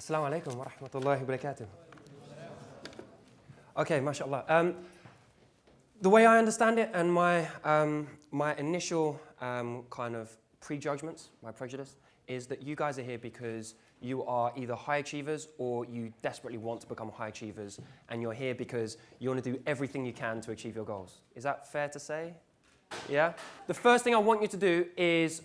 Assalamu alaikum wa rahmatullahi wa barakatuh. Okay, mashallah. The way I understand it and my initial kind of prejudgments, my prejudice, is that you guys are here because you are either high achievers or you desperately want to become high achievers, and you're here because you want to do everything you can to achieve your goals. Is that fair to say? Yeah? The first thing I want you to do is,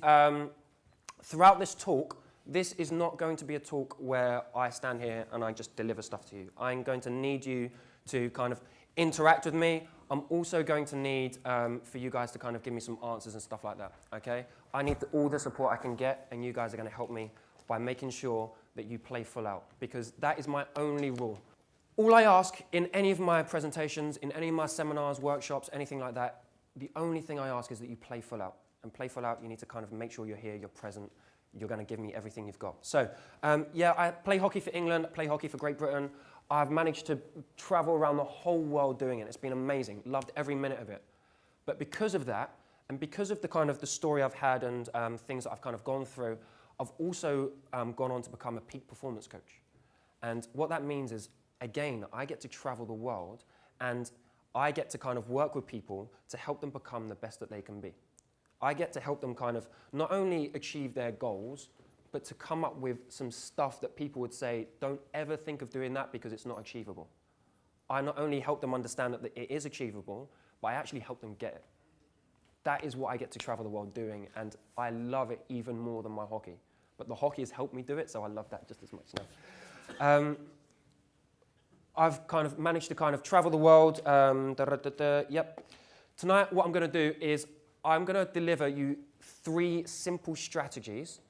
throughout this talk, this is not going to be a talk where I stand here and I just deliver stuff to you. I'm going to need you to kind of interact with me. I'm also going to need for you guys to kind of give me some answers and stuff like that, okay? I need all the support I can get, and you guys are going to help me by making sure that you play full out, because that is my only rule. All I ask in any of my presentations, in any of my seminars, workshops, anything like that, the only thing I ask is that you play full out. And play full out, you need to kind of make sure you're here, you're present, you're going to give me everything you've got. So, yeah, I play hockey for England, I play hockey for Great Britain. I've managed to travel around the whole world doing it. It's been amazing. Loved every minute of it. But because of that, and because of the kind of the story I've had and things that I've kind of gone through, I've also gone on to become a peak performance coach. And what that means is, again, I get to travel the world and I get to kind of work with people to help them become the best that they can be. I get to help them kind of not only achieve their goals, but to come up with some stuff that people would say, don't ever think of doing that because it's not achievable. I not only help them understand that it is achievable, but I actually help them get it. That is what I get to travel the world doing, and I love it even more than my hockey. But the hockey has helped me do it, so I love that just as much now. I've kind of managed to kind of travel the world. Yep. Tonight, what I'm going to do is I'm going to deliver you 3 simple strategies,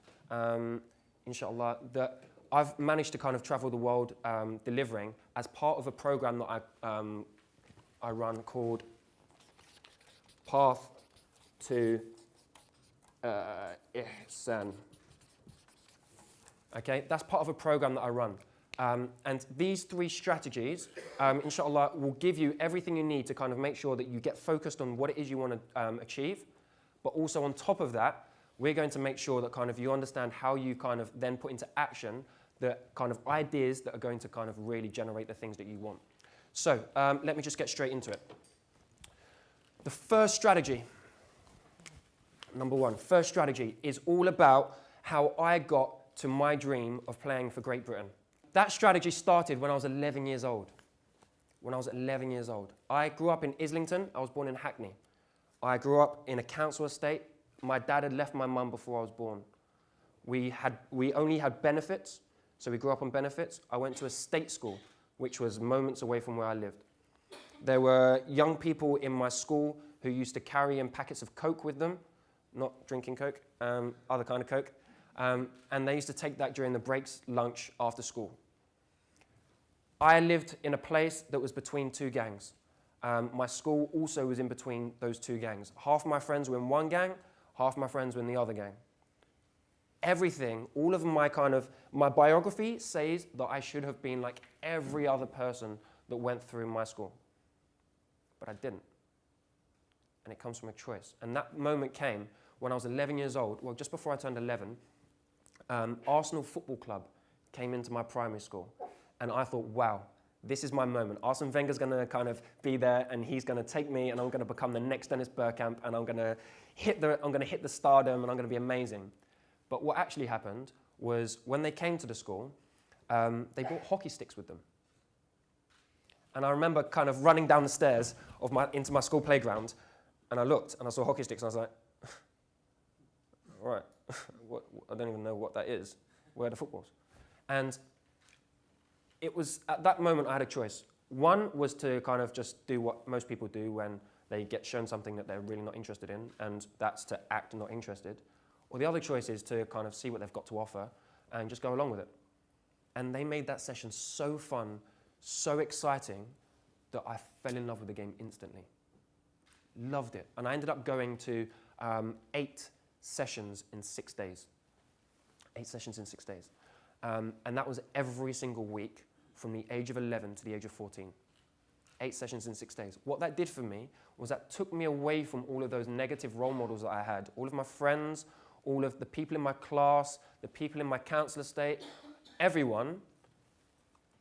inshallah, that I've managed to kind of travel the world delivering as part of a program that I run called Path to Ihsan. Okay, that's part of a program that I run. And these 3 strategies, inshallah, will give you everything you need to kind of make sure that you get focused on what it is you want to achieve. But also on top of that, we're going to make sure that kind of you understand how you kind of then put into action the kind of ideas that are going to kind of really generate the things that you want. So let me just get straight into it. The first strategy, number 1, first strategy is all about how I got to my dream of playing for Great Britain. That strategy started when I was 11 years old. When I was 11 years old. I grew up in Islington. I was born in Hackney. I grew up in a council estate. My dad had left my mum before I was born. We only had benefits, so we grew up on benefits. I went to a state school, which was moments away from where I lived. There were young people in my school who used to carry in packets of Coke with them, not drinking Coke, other kind of Coke. And they used to take that during the breaks, lunch, after school. I lived in a place that was between 2 gangs. My school also was in between those 2 gangs. Half my friends were in one gang, half my friends were in the other gang. Everything, all of my biography says that I should have been like every other person that went through my school. But I didn't. And it comes from a choice. And that moment came when I was 11 years old, well, just before I turned 11, Arsenal Football Club came into my primary school. And I thought, wow, this is my moment. Arsene Wenger's going to kind of be there, and he's going to take me, and I'm going to become the next Dennis Bergkamp, and I'm going to hit the stardom, and I'm going to be amazing. But what actually happened was when they came to the school, they brought hockey sticks with them. And I remember kind of running down the stairs into my school playground, and I looked, and I saw hockey sticks, and I was like, all right, I don't even know what that is. Where are the footballs? And it was at that moment I had a choice. One was to kind of just do what most people do when they get shown something that they're really not interested in, and that's to act not interested. Or the other choice is to kind of see what they've got to offer and just go along with it. And they made that session so fun, so exciting, that I fell in love with the game instantly. Loved it. And I ended up going to 8 sessions in 6 days. 8 sessions in 6 days. And that was every single week from the age of 11 to the age of 14. 8 sessions in 6 days. What that did for me was that took me away from all of those negative role models that I had. All of my friends, all of the people in my class, the people in my council estate, everyone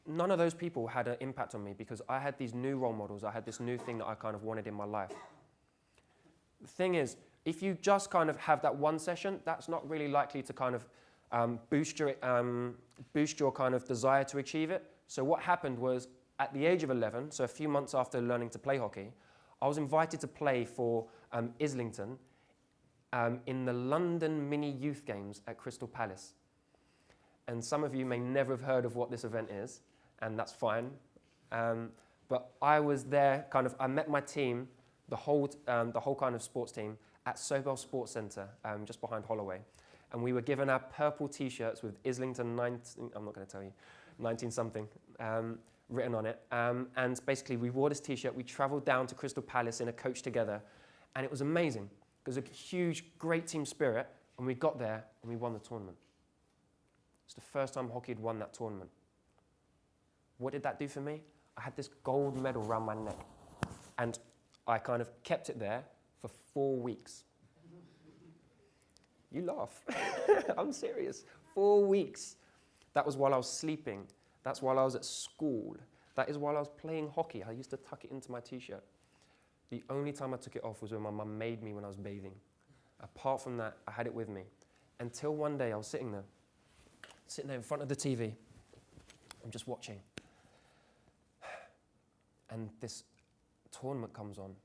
none of those people had an impact on me because I had these new role models. I had this new thing that I kind of wanted in my life. The thing is, if you just kind of have that one session, that's not really likely to kind of boost your kind of desire to achieve it. So what happened was, at the age of 11, so a few months after learning to play hockey, I was invited to play for Islington in the London Mini Youth Games at Crystal Palace. And some of you may never have heard of what this event is, and that's fine. But I was there, I met my team, the whole kind of sports team, at Sobel Sports Centre, just behind Holloway. And we were given our purple T-shirts with Islington 19, I'm not going to tell you, 19-something, written on it. And basically, we wore this T-shirt. We travelled down to Crystal Palace in a coach together. And it was amazing. There was a huge, great team spirit. And we got there, and we won the tournament. It's the first time hockey had won that tournament. What did that do for me? I had this gold medal around my neck. And I kind of kept it there for 4 weeks. You laugh. I'm serious. 4 weeks. That was while I was sleeping. That's while I was at school. That is while I was playing hockey. I used to tuck it into my T-shirt. The only time I took it off was when my mum made me when I was bathing. Apart from that, I had it with me. Until one day I was sitting there in front of the TV. I'm just watching. And this tournament comes on.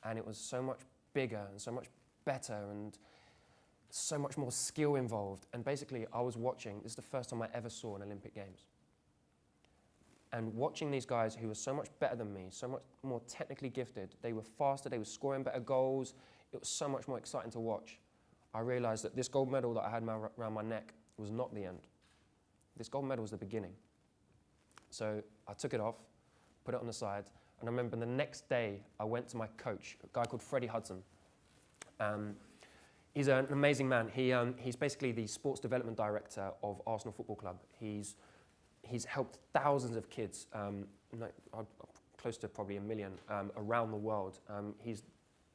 And it was so much bigger and so much better and so much more skill involved. And basically, I was watching. This is the first time I ever saw an Olympic Games. And watching these guys who were so much better than me, so much more technically gifted, they were faster, they were scoring better goals. It was so much more exciting to watch. I realized that this gold medal that I had around my neck was not the end. This gold medal was the beginning. So I took it off, put it on the side, and I remember the next day I went to my coach, a guy called Freddie Hudson. He's an amazing man. He's basically the sports development director of Arsenal Football Club. He's helped thousands of kids, close to probably 1 million, around the world.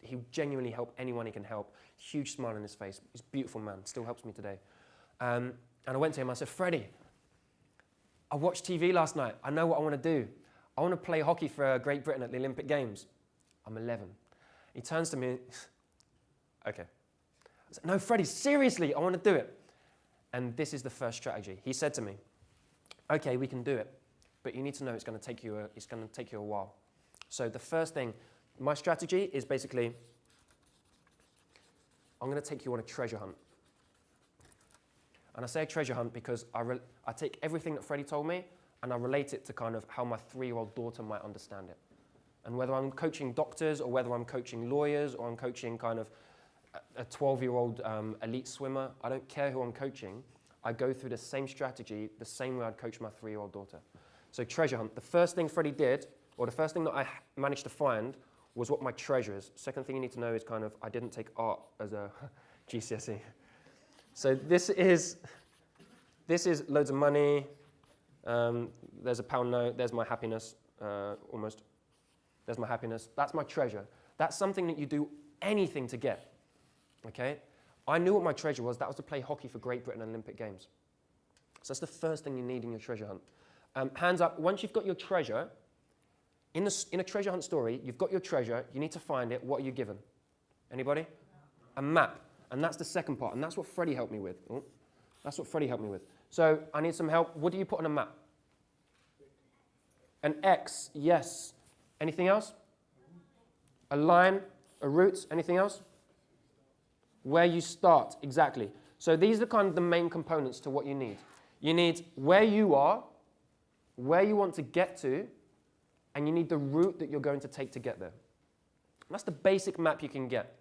He genuinely helped anyone he can help. Huge smile on his face. He's a beautiful man. Still helps me today. And I went to him. I said, Freddie, I watched TV last night. I know what I want to do. I want to play hockey for Great Britain at the Olympic Games. I'm 11. He turns to me. Okay. I said, no, Freddie, seriously, I want to do it. And this is the first strategy. He said to me, okay, we can do it, but you need to know it's going to take you a while. So the first thing, my strategy is basically, I'm going to take you on a treasure hunt. And I say a treasure hunt because I take everything that Freddie told me and I relate it to kind of how my 3-year-old daughter might understand it. And whether I'm coaching doctors or whether I'm coaching lawyers or I'm coaching kind of a 12-year-old elite swimmer, I don't care who I'm coaching. I go through the same strategy, the same way I'd coach my 3-year-old daughter. So treasure hunt. The first thing Freddie did, or the first thing that I managed to find, was what my treasure is. Second thing you need to know is kind of, I didn't take art as a GCSE. So this is loads of money. There's a pound note. There's my happiness, almost. There's my happiness. That's my treasure. That's something that you do anything to get. Okay? I knew what my treasure was. That was to play hockey for Great Britain at Olympic Games. So that's the first thing you need in your treasure hunt. Hands up, once you've got your treasure, in a treasure hunt story, you've got your treasure, you need to find it. What are you given? Anybody? A map. And that's the second part. And that's what Freddie helped me with. Oh, that's what Freddie helped me with. So I need some help. What do you put on a map? An X, yes. Anything else? A line, a route, anything else? Where you start, exactly. So these are kind of the main components to what you need. You need where you are, where you want to get to, and you need the route that you're going to take to get there. That's the basic map you can get.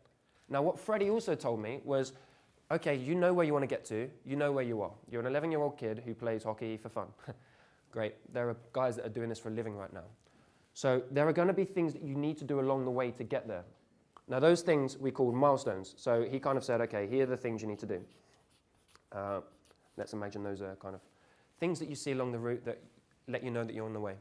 Now, what Freddie also told me was, okay, you know where you want to get to, you know where you are. You're an 11-year-old kid who plays hockey for fun. Great. There are guys that are doing this for a living right now. So there are going to be things that you need to do along the way to get there. Now, those things we call milestones. So he kind of said, okay, here are the things you need to do. Let's imagine those are kind of things that you see along the route that let you know that you're on the way.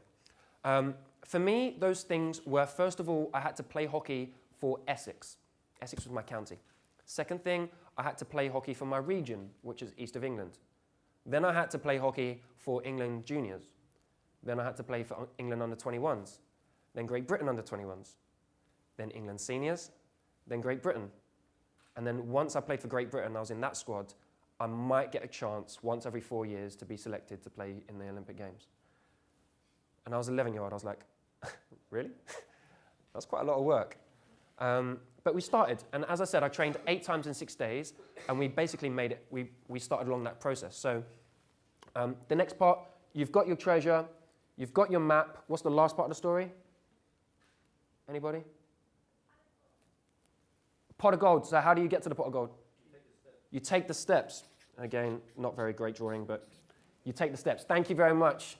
For me, those things were, first of all, I had to play hockey for Essex. Essex was my county. Second thing, I had to play hockey for my region, which is east of England. Then I had to play hockey for England juniors. Then I had to play for England under 21s, then Great Britain under 21s, then England seniors, then Great Britain. And then once I played for Great Britain, I was in that squad, I might get a chance once every 4 years to be selected to play in the Olympic Games. And I was 11-year-old, I was like, really? That's quite a lot of work. But we started, and as I said, I trained 8 times in 6 days, and we basically made it, we started along that process. So the next part, you've got your treasure, you've got your map. What's the last part of the story? Anybody? Pot of gold. So how do you get to the pot of gold? You take the steps. Again, not very great drawing, but you take the steps. Thank you very much.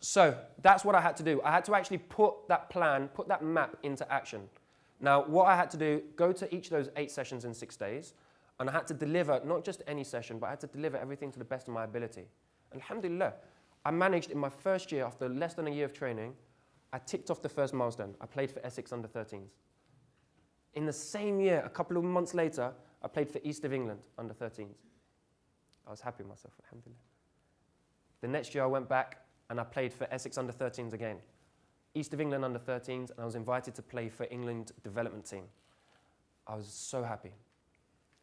So that's what I had to do. I had to actually put that plan, put that map into action. Now, what I had to do, go to each of those 8 sessions in 6 days, and I had to deliver, not just any session, but I had to deliver everything to the best of my ability. Alhamdulillah, I managed in my first year, after less than a year of training, I ticked off the first milestone. I played for Essex under 13s. In the same year, a couple of months later, I played for East of England under 13s. I was happy with myself, alhamdulillah. The next year I went back and I played for Essex under 13s again. East of England under 13s, and I was invited to play for England development team. I was so happy.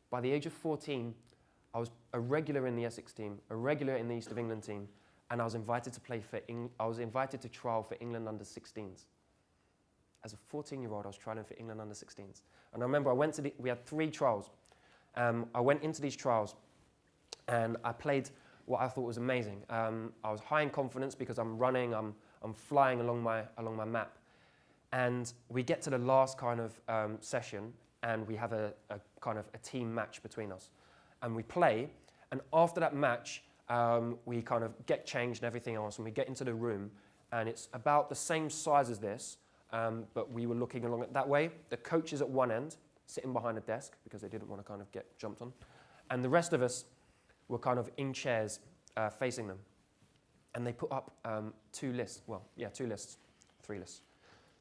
By the age of 14, I was a regular in the Essex team, a regular in the East of England team, and I was invited to play for I was invited to trial for England under 16s. As a 14-year-old, I was trialing for England under 16s. And I remember we had 3 trials. I went into these trials and I played what I thought was amazing. I was high in confidence because I'm running, I'm flying along my map. And we get to the last kind of session and we have a kind of a team match between us. And we play, and after that match, we kind of get changed and everything else, and we get into the room, and it's about the same size as this, but we were looking along it that way. The coach is at one end, sitting behind a desk, because they didn't want to kind of get jumped on. And the rest of us were kind of in chairs facing them. And they put up 2 lists. Well, yeah, 2 lists, 3 lists.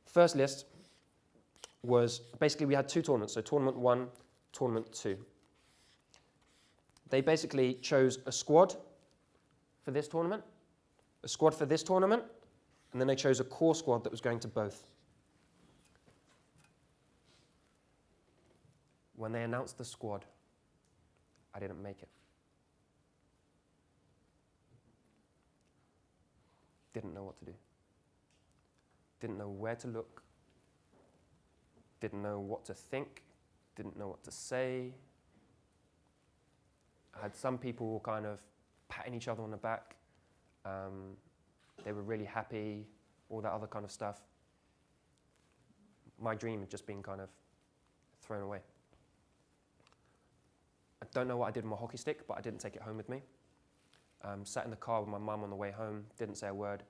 First list was, basically we had 2 tournaments, so tournament 1, tournament 2. They basically chose a squad for this tournament, a squad for this tournament, and then they chose a core squad that was going to both. When they announced the squad, I didn't make it. Didn't know what to do. Didn't know where to look. Didn't know what to think. Didn't know what to say. I had some people kind of patting each other on the back. They were really happy, all that other kind of stuff. My dream had just been kind of thrown away. I don't know what I did with my hockey stick, but I didn't take it home with me. Sat in the car with my mum on the way home, didn't say a word.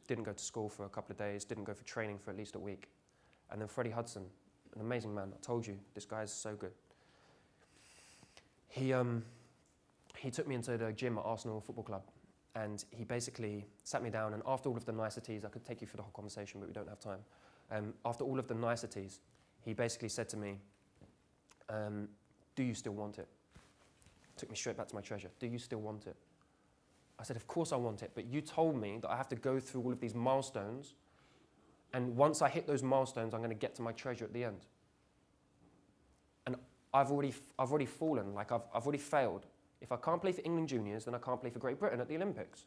Didn't go to school for a couple of days, didn't go for training for at least a week. And then Freddie Hudson, an amazing man, I told you, this guy is so good. He took me into the gym at Arsenal Football Club, and he basically sat me down, and after all of the niceties, I could take you through the whole conversation, but we don't have time. After all of the niceties, he basically said to me, do you still want it? Took me straight back to my treasure. Do you still want it? I said, of course I want it, but you told me that I have to go through all of these milestones, and once I hit those milestones, I'm going to get to my treasure at the end. And I've already fallen, like I've already failed. If I can't play for England juniors, then I can't play for Great Britain at the Olympics.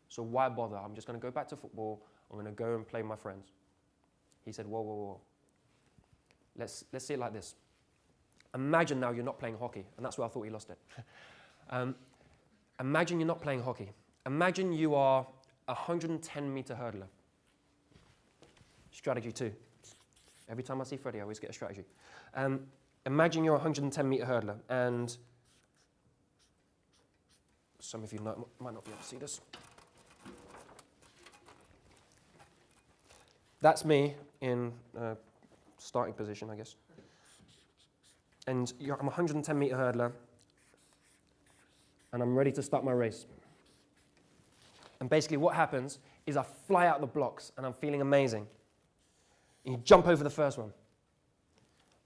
So why bother? I'm just going to go back to football. I'm going to go and play with my friends. He said, whoa, whoa, whoa. Let's see it like this. Imagine now you're not playing hockey, and that's where I thought he lost it. Imagine you're not playing hockey. Imagine you are a 110-meter hurdler. Strategy 2. Every time I see Freddie, I always get a strategy. Imagine you're a 110-meter hurdler, and some of you might not be able to see this. That's me in starting position, I guess. And I'm a 110-meter hurdler, and I'm ready to start my race. And basically what happens is I fly out the blocks, and I'm feeling amazing. And you jump over the first one,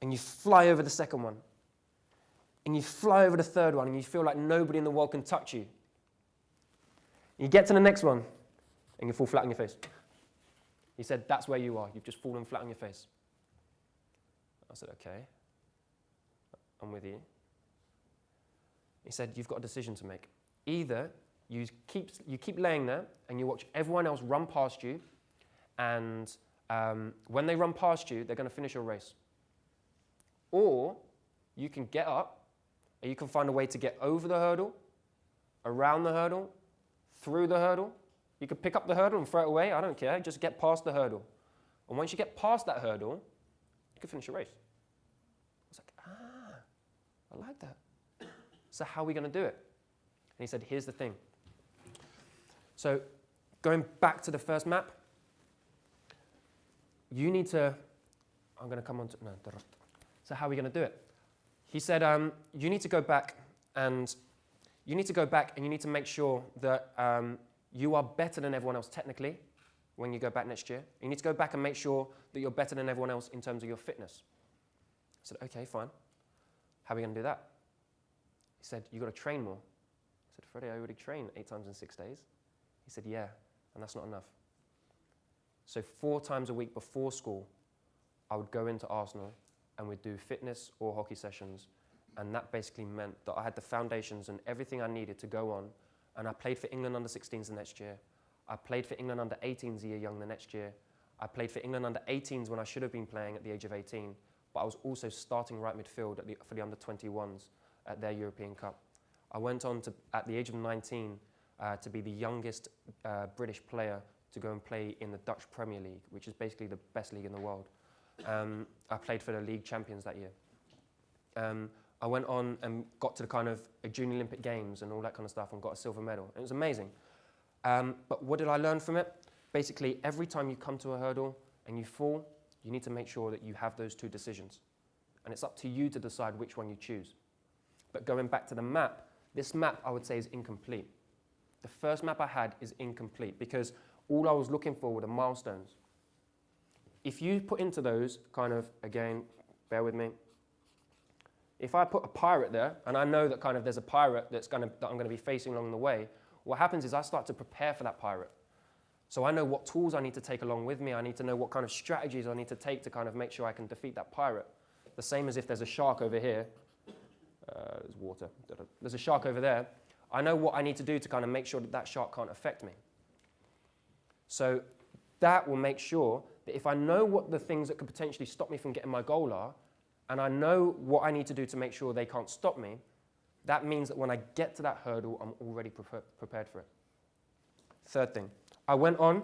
and you fly over the second one, and you fly over the third one, and you feel like nobody in the world can touch you. You get to the next one, and you fall flat on your face. He said, that's where you are. You've just fallen flat on your face. I said, okay, I'm with you. He said, you've got a decision to make. Either you keep laying there and you watch everyone else run past you, and when they run past you, they're going to finish your race. Or you can get up and you can find a way to get over the hurdle, around the hurdle, through the hurdle. You can pick up the hurdle and throw it away. I don't care. Just get past the hurdle. And once you get past that hurdle, you can finish your race. I was like, I like that. So how are we going to do it? And he said, here's the thing. So going back to the first map, you need to, I'm going to come on to, no. So how are we going to do it? He said, you need to go back and you need to make sure that you are better than everyone else technically when you go back next year. You need to go back and make sure that you're better than everyone else in terms of your fitness. I said, okay, fine. How are we going to do that? He said, you've got to train more. I said, Freddie, I already train 8 times in 6 days. He said, yeah, and that's not enough. So 4 times a week before school, I would go into Arsenal and we'd do fitness or hockey sessions. And that basically meant that I had the foundations and everything I needed to go on. And I played for England under 16s the next year. I played for England under 18s a year young the next year. I played for England under 18s when I should have been playing at the age of 18. But I was also starting right midfield for the under 21s at their European Cup. I went on to, at the age of 19, to be the youngest British player to go and play in the Dutch Premier League, which is basically the best league in the world. I played for the league champions that year. I went on and got to the kind of Junior Olympic Games and all that kind of stuff and got a silver medal. It was amazing. But what did I learn from it? Basically, every time you come to a hurdle and you fall, you need to make sure that you have those 2 decisions. And it's up to you to decide which one you choose. But going back to the map, this map I would say is incomplete. The first map I had is incomplete because all I was looking for were the milestones. If you put into those kind of, again, bear with me, if I put a pirate there, and I know that kind of there's a pirate that I'm going to be facing along the way, what happens is I start to prepare for that pirate. So I know what tools I need to take along with me. I need to know what kind of strategies I need to take to kind of make sure I can defeat that pirate. The same as if there's a shark over here. There's water. There's a shark over there. I know what I need to do to kind of make sure that that shark can't affect me. So that will make sure that if I know what the things that could potentially stop me from getting my goal are, and I know what I need to do to make sure they can't stop me, that means that when I get to that hurdle, I'm already prepared for it. Third thing, I went on,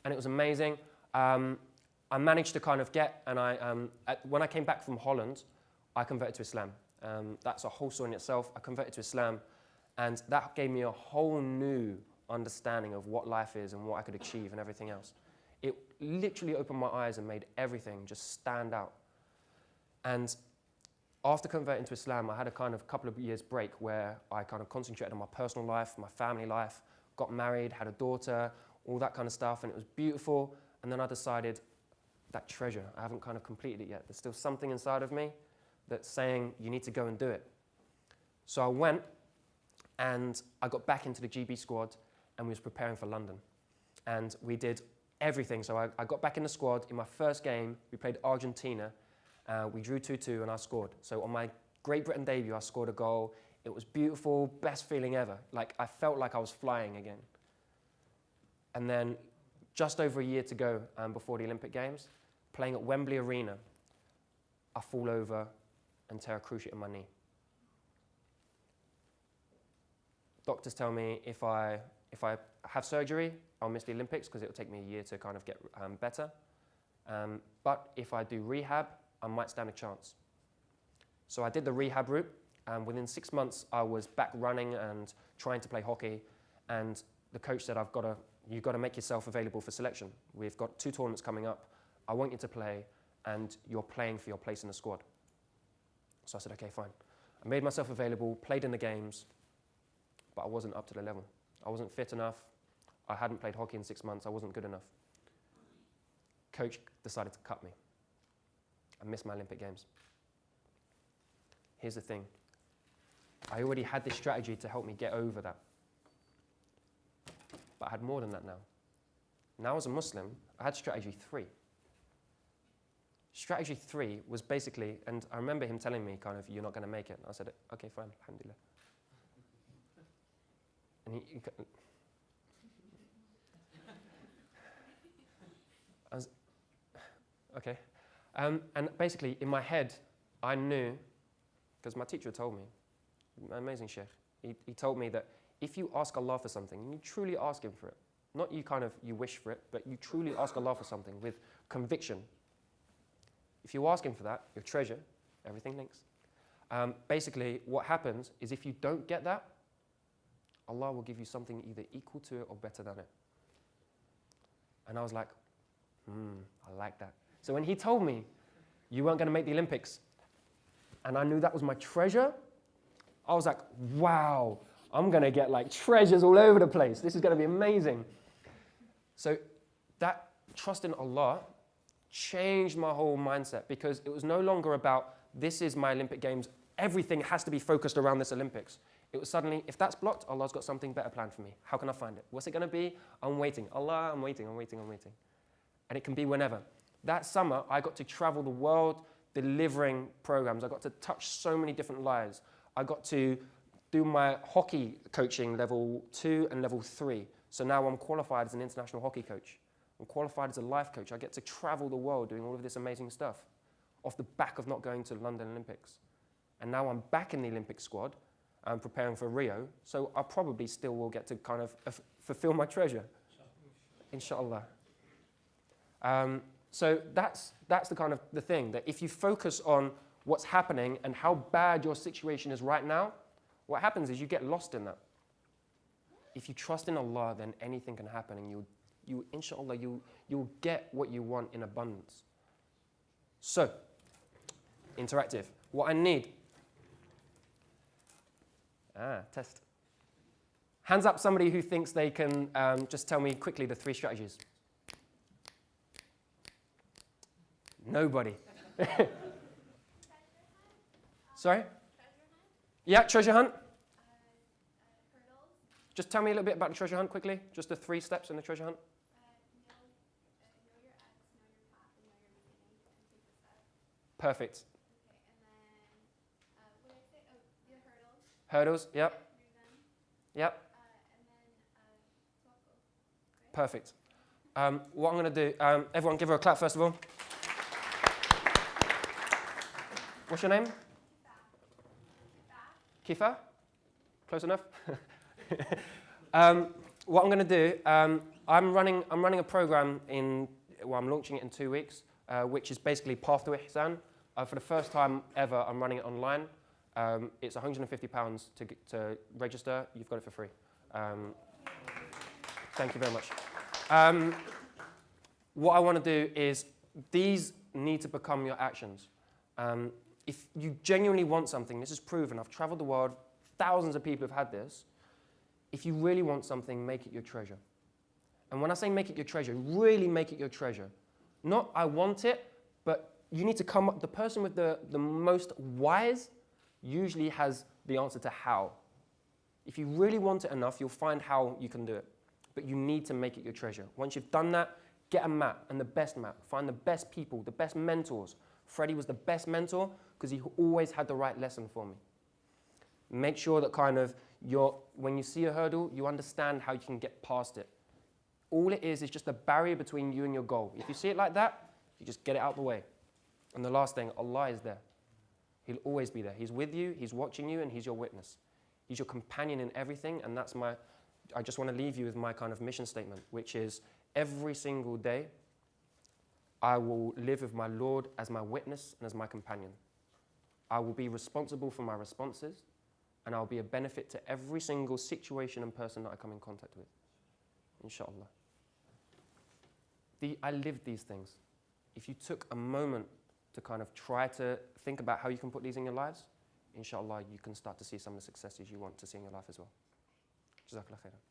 and it was amazing. I managed to kind of get, and when I came back from Holland, I converted to Islam. That's a whole story in itself. I converted to Islam, and that gave me a whole new understanding of what life is and what I could achieve and everything else. It literally opened my eyes and made everything just stand out. And after converting to Islam, I had a kind of couple of years break where I kind of concentrated on my personal life, my family life, got married, had a daughter, all that kind of stuff, and it was beautiful. And then I decided that treasure, I haven't kind of completed it yet. There's still something inside of me that's saying you need to go and do it. So I went and I got back into the GB squad and we was preparing for London. And we did everything. So I got back in the squad. In my first game, we played Argentina. We drew 2-2 and I scored. So on my Great Britain debut, I scored a goal. It was beautiful, best feeling ever. Like I felt like I was flying again. And then just over a year to go before the Olympic Games, playing at Wembley Arena, I fall over and tear a cruciate in my knee. Doctors tell me if I have surgery, I'll miss the Olympics because it'll take me a year to kind of get better. But if I do rehab, I might stand a chance. So I did the rehab route. Within 6 months, I was back running and trying to play hockey. And the coach said, you've got to make yourself available for selection. We've got 2 tournaments coming up. I want you to play, and you're playing for your place in the squad. So I said, okay, fine. I made myself available, played in the games, but I wasn't up to the level. I wasn't fit enough. I hadn't played hockey in 6 months. I wasn't good enough. Coach decided to cut me. I missed my Olympic Games. Here's the thing. I already had this strategy to help me get over that. but I had more than that now. Now as a Muslim, I had strategy 3. Strategy 3 was basically, and I remember him telling me kind of, you're not going to make it. And I said, okay, fine, alhamdulillah. And I was, okay. And basically, in my head, I knew, because my teacher told me, my amazing sheikh, he told me that if you ask Allah for something, and you truly ask him for it, not you wish for it, but you truly ask Allah for something with conviction. If you ask him for that, your treasure, everything links. Basically, what happens is if you don't get that, Allah will give you something either equal to it or better than it. And I was like, I like that. So when he told me, you weren't going to make the Olympics, and I knew that was my treasure, I was like, wow, I'm going to get like treasures all over the place. This is going to be amazing. So that trust in Allah changed my whole mindset, because it was no longer about, this is my Olympic Games, everything has to be focused around this Olympics. It was suddenly, if that's blocked, Allah's got something better planned for me. How can I find it? What's it going to be? I'm waiting. Allah, I'm waiting. And it can be whenever. That summer, I got to travel the world delivering programs. I got to touch so many different lives. I got to do my hockey coaching level 2 and level 3. So now I'm qualified as an international hockey coach. I'm qualified as a life coach. I get to travel the world doing all of this amazing stuff off the back of not going to the London Olympics. And now I'm back in the Olympic squad. I'm preparing for Rio. So I probably still will get to kind of fulfill my treasure. Inshallah. So that's the kind of the thing, that if you focus on what's happening and how bad your situation is right now, what happens is you get lost in that. If you trust in Allah, then anything can happen, and inshallah, you'll get what you want in abundance. So, interactive. What I need. Test. Hands up somebody who thinks they can just tell me quickly the 3 strategies. Nobody. Sorry? Yeah, treasure hunt. Just tell me a little bit about the treasure hunt quickly. Just the 3 steps in the treasure hunt. Know your ex, know your path, and know your beginning, and take the steps. Perfect. Okay, and then what did I say? Oh, the hurdles. Hurdles, yep. Do them. Yep. And then tawakkul. Okay? Perfect. What I'm going to do, everyone give her a clap first of all. What's your name? Kifa? Close enough? What I'm going to do, I'm running a program I'm launching it in 2 weeks, which is basically Path to Ihsan. For the first time ever, I'm running it online. It's £150 to register. You've got it for free. Thank you very much. What I want to do is, these need to become your actions. If you genuinely want something, this is proven. I've traveled the world. Thousands of people have had this. If you really want something, make it your treasure. And when I say make it your treasure, really make it your treasure. Not I want it, but you need to come up. The person with the most whys usually has the answer to how. If you really want it enough, you'll find how you can do it. But you need to make it your treasure. Once you've done that, get a map, and the best map. Find the best people, the best mentors. Freddie was the best mentor because he always had the right lesson for me. Make sure that when you see a hurdle, you understand how you can get past it. All it is just a barrier between you and your goal. If you see it like that, you just get it out of the way. And the last thing, Allah is there. He'll always be there. He's with you, He's watching you, and He's your witness. He's your companion in everything, and I just want to leave you with my kind of mission statement, which is every single day, I will live with my Lord as my witness and as my companion. I will be responsible for my responses, and I'll be a benefit to every single situation and person that I come in contact with. Inshallah. I lived these things. If you took a moment to kind of try to think about how you can put these in your lives, inshallah, you can start to see some of the successes you want to see in your life as well. Jazakallah khairan.